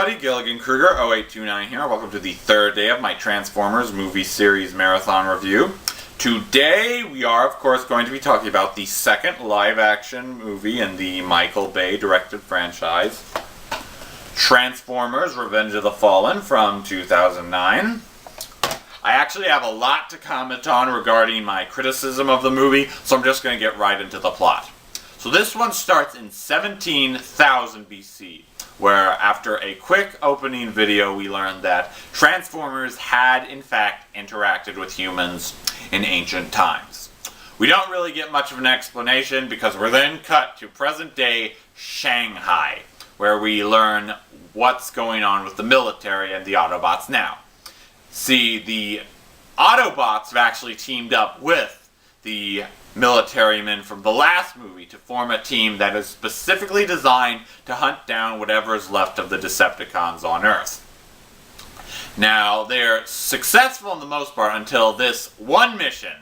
everybody, Gilligan Kruger 0829 here. Welcome to the third day of my Transformers movie series marathon review. Today we are, of course, going to be talking about the second live-action movie in the Michael Bay directed franchise, Transformers: Revenge of the Fallen from 2009. I actually have a lot to comment on regarding my criticism of the movie, so I'm just going to get right into the plot. So this one starts in 17,000 BC, where after a quick opening video we learn that Transformers had in fact interacted with humans in ancient times. We don't really get much of an explanation because we're then cut to present day Shanghai, where we learn what's going on with the military and the Autobots now. See, the Autobots have actually teamed up with the military men from the last movie to form a team that is specifically designed to hunt down whatever is left of the Decepticons on Earth. Now, they're successful in the most part until this one mission,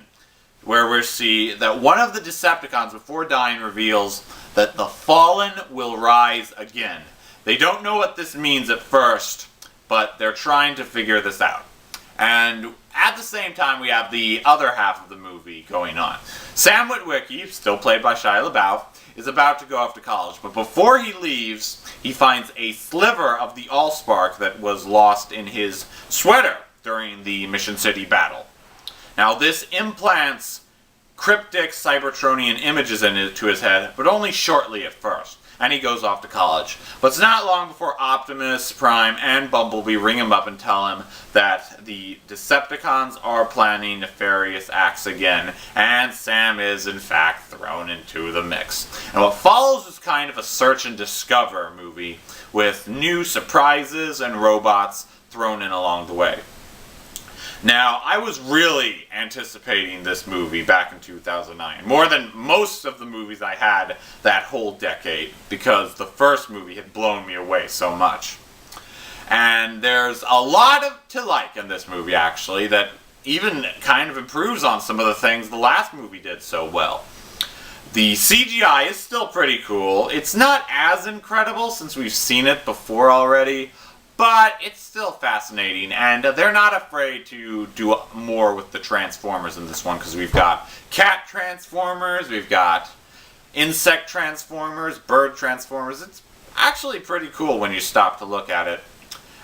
where we see that one of the Decepticons before dying reveals that the Fallen will rise again. They don't know what this means at first, but they're trying to figure this out. And at the same time, we have the other half of the movie going on. Sam Witwicky, still played by Shia LaBeouf, is about to go off to college, but before he leaves, he finds a sliver of the Allspark that was lost in his sweater during the Mission City battle. Now, this implants cryptic Cybertronian images into his head, but only shortly at first, and he goes off to college. But it's not long before Optimus Prime and Bumblebee ring him up and tell him that the Decepticons are planning nefarious acts again, and Sam is in fact thrown into the mix. And what follows is kind of a search and discover movie with new surprises and robots thrown in along the way. Now, I was really anticipating this movie back in 2009, more than most of the movies I had that whole decade, because the first movie had blown me away so much. And there's a lot to like in this movie, actually, that even kind of improves on some of the things the last movie did so well. The CGI is still pretty cool. It's not as incredible since we've seen it before already, but it's still fascinating, and they're not afraid to do more with the Transformers in this one, because we've got cat Transformers, we've got insect Transformers, bird Transformers. It's actually pretty cool when you stop to look at it,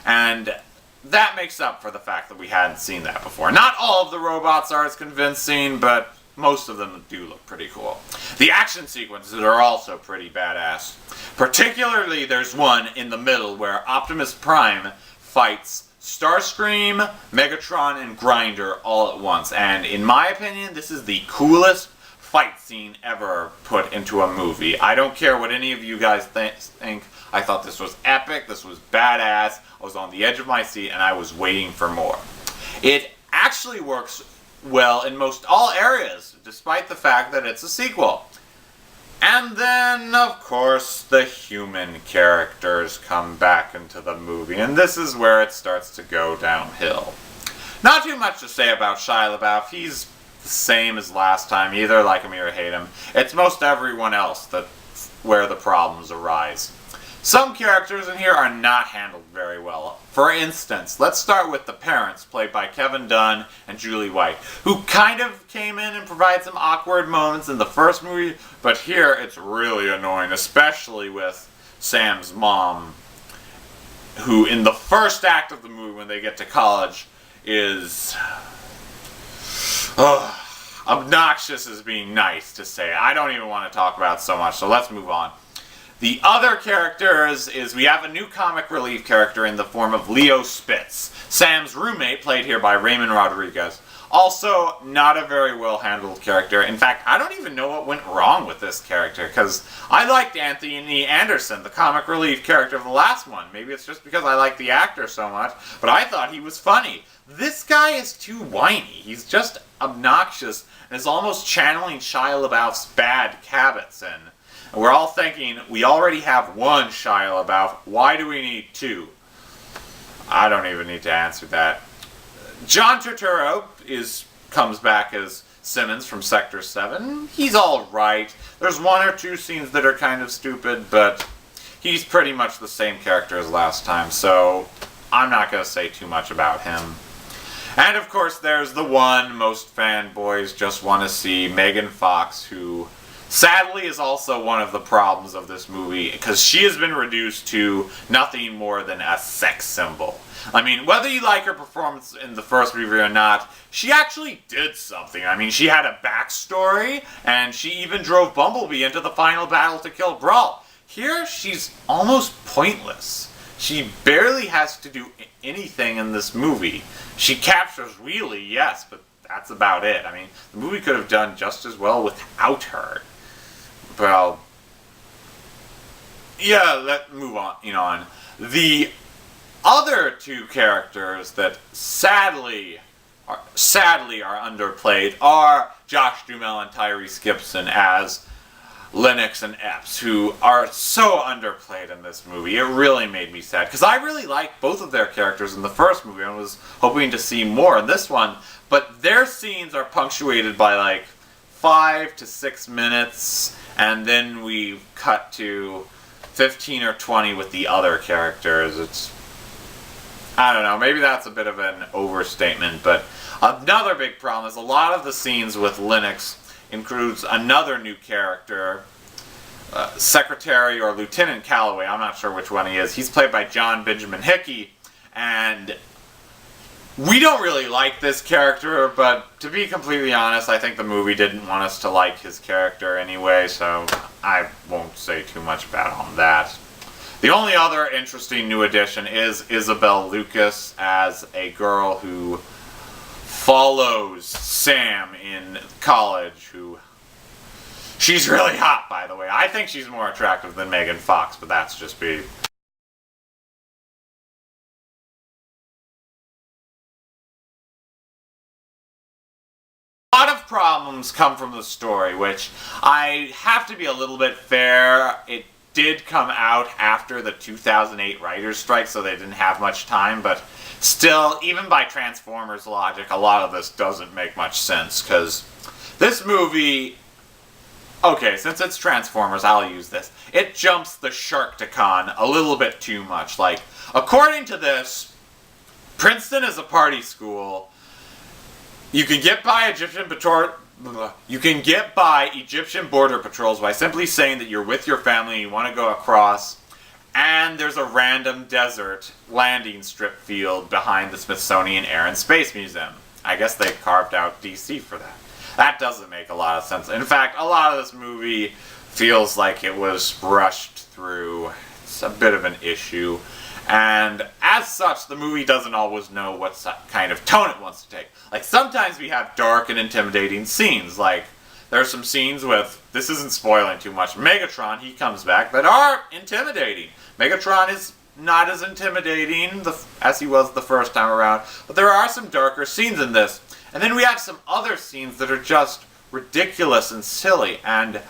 and that makes up for the fact that we hadn't seen that before. Not all of the robots are as convincing, but most of them do look pretty cool. The action sequences are also pretty badass. Particularly, there's one in the middle where Optimus Prime fights Starscream, Megatron, and Grinder all at once. And in my opinion, this is the coolest fight scene ever put into a movie. I don't care what any of you guys think. I thought this was epic, this was badass, I was on the edge of my seat, and I was waiting for more. It actually works well in most all areas, despite the fact that it's a sequel. And then, of course, the human characters come back into the movie, and this is where it starts to go downhill. Not too much to say about Shia LaBeouf. He's the same as last time. You either like him or hate him. It's most everyone else where the problems arise. Some characters in here are not handled very well. For instance, let's start with the parents, played by Kevin Dunn and Julie White, who kind of came in and provided some awkward moments in the first movie, but here it's really annoying, especially with Sam's mom, who in the first act of the movie, when they get to college, is obnoxious as being nice to say. I don't even want to talk about it so much, so let's move on. The other characters is we have a new comic relief character in the form of Leo Spitz, Sam's roommate, played here by Raymond Rodriguez. Also, not a very well handled character. In fact, I don't even know what went wrong with this character, because I liked Anthony Anderson, the comic relief character of the last one. Maybe it's just because I like the actor so much, but I thought he was funny. This guy is too whiny. He's just obnoxious and is almost channeling Shia LaBeouf's bad habits. And we're all thinking, we already have one Shia LaBeouf, why do we need two? I don't even need to answer that. John Turturro comes back as Simmons from Sector 7. He's alright. There's one or two scenes that are kind of stupid, but he's pretty much the same character as last time, so I'm not going to say too much about him. And of course, there's the one most fanboys just want to see, Megan Fox, who sadly is also one of the problems of this movie, because she has been reduced to nothing more than a sex symbol. I mean, whether you like her performance in the first movie or not, she actually did something. I mean, she had a backstory, and she even drove Bumblebee into the final battle to kill Brawl. Here, she's almost pointless. She barely has to do anything in this movie. She captures Wheelie, yes, but that's about it. I mean, the movie could have done just as well without her. Well, yeah, let's move on. The other two characters that sadly are underplayed are Josh Duhamel and Tyrese Gibson as Lennox and Epps, who are so underplayed in this movie. It really made me sad, because I really liked both of their characters in the first movie and was hoping to see more in this one, but their scenes are punctuated by like 5 to 6 minutes, and then we cut to 15 or 20 with the other characters. I don't know, maybe that's a bit of an overstatement, but another big problem is a lot of the scenes with Lennox includes another new character, Secretary or Lieutenant Calloway. I'm not sure which one he is. He's played by John Benjamin Hickey, and we don't really like this character, but to be completely honest, I think the movie didn't want us to like his character anyway, so I won't say too much about that. The only other interesting new addition is Isabel Lucas as a girl who follows Sam in college, she's really hot, by the way. I think she's more attractive than Megan Fox, but that's just me. A lot of problems come from the story, which I have to be a little bit fair. It did come out after the 2008 writers' strike, so they didn't have much time, but still, even by Transformers logic, a lot of this doesn't make much sense, because this movie, okay, since it's Transformers, I'll use this. It jumps the Sharkticon a little bit too much. Like, according to this, Princeton is a party school. You can get by Egyptian border patrols by simply saying that you're with your family and you want to go across, and there's a random desert landing strip field behind the Smithsonian Air and Space Museum. I guess they carved out DC for that. That doesn't make a lot of sense. In fact, a lot of this movie feels like it was rushed through. It's a bit of an issue. And as such, the movie doesn't always know what kind of tone it wants to take. Like, sometimes we have dark and intimidating scenes. Like, there are some scenes with, this isn't spoiling too much, Megatron, he comes back, that are intimidating. Megatron is not as intimidating as he was the first time around, but there are some darker scenes in this. And then we have some other scenes that are just ridiculous and silly, and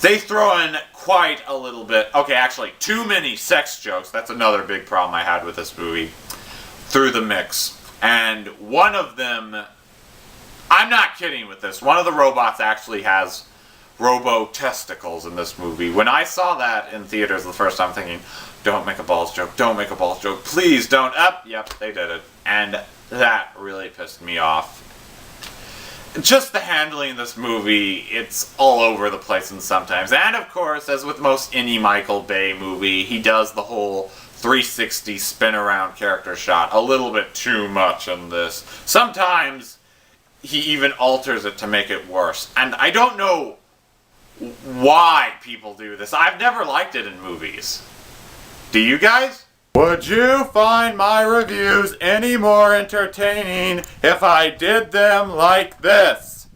they throw in quite a little bit, okay, actually, too many sex jokes, that's another big problem I had with this movie, through the mix. And one of them, I'm not kidding with this, one of the robots actually has robo-testicles in this movie. When I saw that in theaters the first time, thinking, don't make a balls joke, don't make a balls joke, please don't, yep, they did it. And that really pissed me off. Just the handling in this movie, it's all over the place and sometimes. And of course, as with most any Michael Bay movie, he does the whole 360 spin around character shot a little bit too much in this. Sometimes he even alters it to make it worse. And I don't know why people do this. I've never liked it in movies. Do you guys? Would you find my reviews any more entertaining if I did them like this?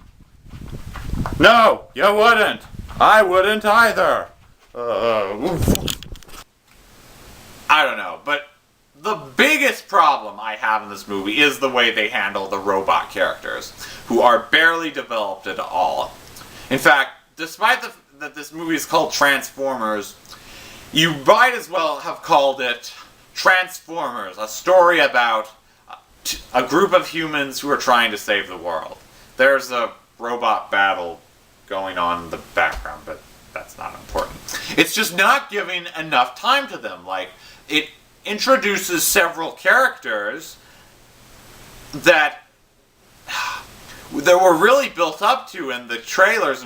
No, you wouldn't. I wouldn't either. I don't know, but the biggest problem I have in this movie is the way they handle the robot characters, who are barely developed at all. In fact, despite that this movie is called Transformers, you might as well have called it Transformers, a story about a group of humans who are trying to save the world. There's a robot battle going on in the background, but that's not important. It's just not giving enough time to them. Like, it introduces several characters that were really built up to in the trailers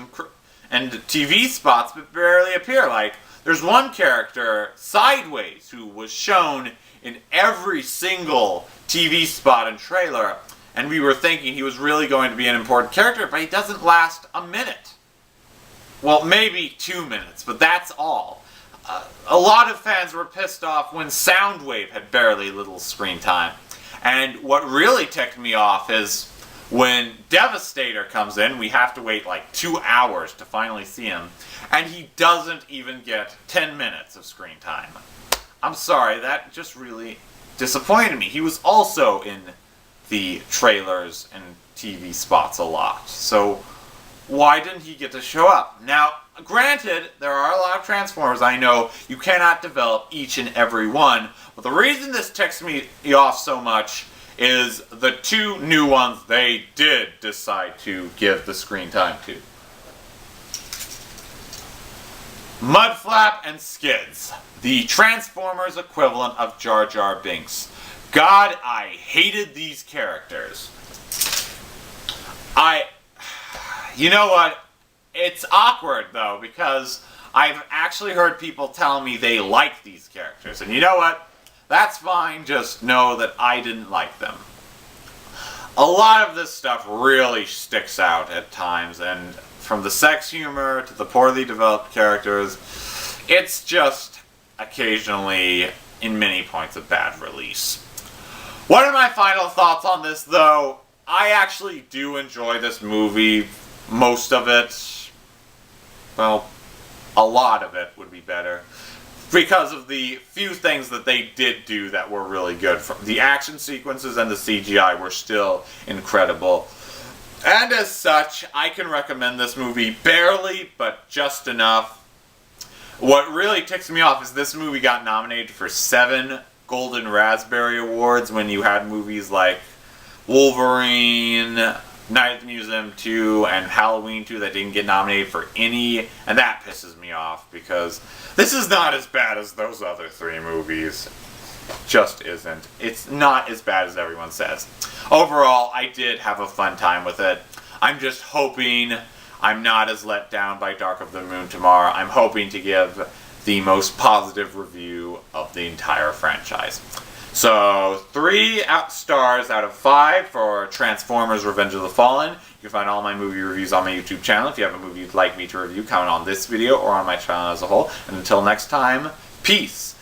and TV spots, but barely appear. Like, there's one character, Sideways, who was shown in every single TV spot and trailer, and we were thinking he was really going to be an important character, but he doesn't last a minute. Well, maybe 2 minutes, but that's all. A lot of fans were pissed off when Soundwave had barely little screen time. And what really ticked me off is when Devastator comes in, we have to wait like 2 hours to finally see him, and he doesn't even get 10 minutes of screen time. I'm sorry, that just really disappointed me. He was also in the trailers and TV spots a lot, so why didn't he get to show up? Now, granted, there are a lot of Transformers. I know you cannot develop each and every one, but the reason this ticks me off so much is the 2 new ones they did decide to give the screen time to. Mudflap and Skids, the Transformers equivalent of Jar Jar Binks. God, I hated these characters. You know what? It's awkward, though, because I've actually heard people tell me they like these characters. And you know what? That's fine, just know that I didn't like them. A lot of this stuff really sticks out at times, and from the sex humor to the poorly developed characters, it's just occasionally, in many points, a bad release. What are my final thoughts on this, though? I actually do enjoy this movie. Most of it, well, a lot of it would be better, because of the few things that they did do that were really good. The action sequences and the CGI were still incredible. And as such, I can recommend this movie barely, but just enough. What really ticks me off is this movie got nominated for 7 Golden Raspberry Awards when you had movies like Wolverine, Night at the Museum 2, and Halloween 2 that didn't get nominated for any, and that pisses me off, because this is not as bad as those other 3 movies. Just isn't. It's not as bad as everyone says. Overall, I did have a fun time with it. I'm just hoping I'm not as let down by Dark of the Moon tomorrow. I'm hoping to give the most positive review of the entire franchise. So, 3 stars out of 5 for Transformers Revenge of the Fallen. You can find all my movie reviews on my YouTube channel. If you have a movie you'd like me to review, comment on this video or on my channel as a whole. And until next time, peace.